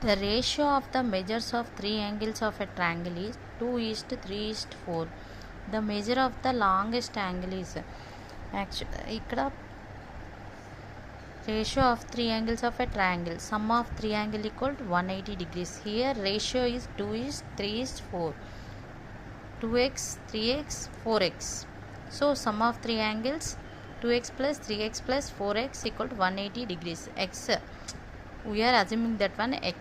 The ratio of the measures of three angles of a triangle is 2:3:4. The measure of the longest angle is ఇక్కడ ratio of three angles of a triangle. Sum of three angle equal to 180 degrees. Here ratio is 2:3:4. 2x, 3x, 4x. So sum of three angles 2x plus 3x plus 4x equal to 180 degrees. X, we are assuming that one x.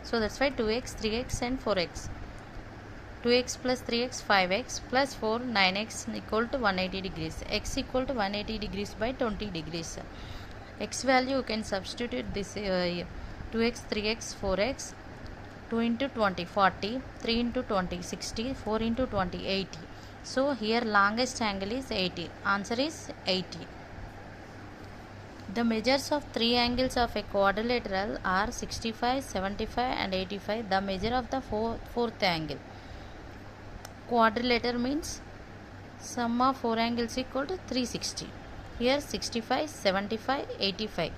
So that's why 2x, 3x and 4x. 2x plus 3x 5x plus 4 9x equal to 180 degrees. X equal to 180 degrees by 20 degrees. X value you can substitute this 2x, 3x, 4x. 2 into 20 40, 3 into 20 60, 4 into 20 80. So here longest angle is 80. Answer is 80. The measures of three angles of a quadrilateral are 65, 75 and 85. The measure of the fourth angle. Quadrilateral means sum of four angles equal to 360. Here 65, 75, 85.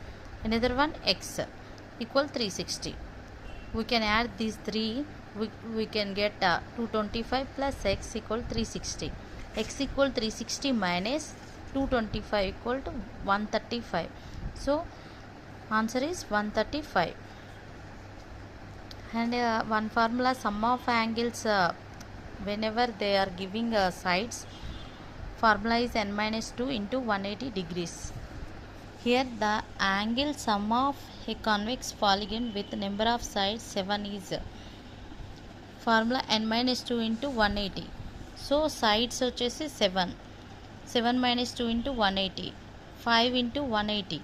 Another one x equal 360. We can add these three. We can get 225 plus x equal 360. X equal 360 minus 225 equal to 135. So answer is 135. And one formula, sum of angles whenever they are giving sides, formula is n minus 2 into 180 degrees. Here the angle sum of a convex polygon with number of sides 7 is formula n minus 2 into 180. So sides వచ్చేసి 7. 7 minus 2 into 180. 5 into 180.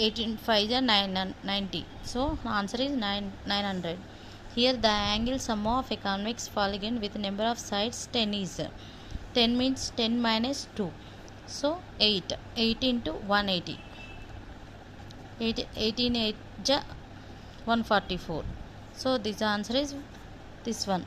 18 5 are 90. So answer is 900. Here the angle sum of a convex polygon with number of sides 10 is 10 means 10 minus 2. So 8 into 180. 18 8 144. So this answer is this one.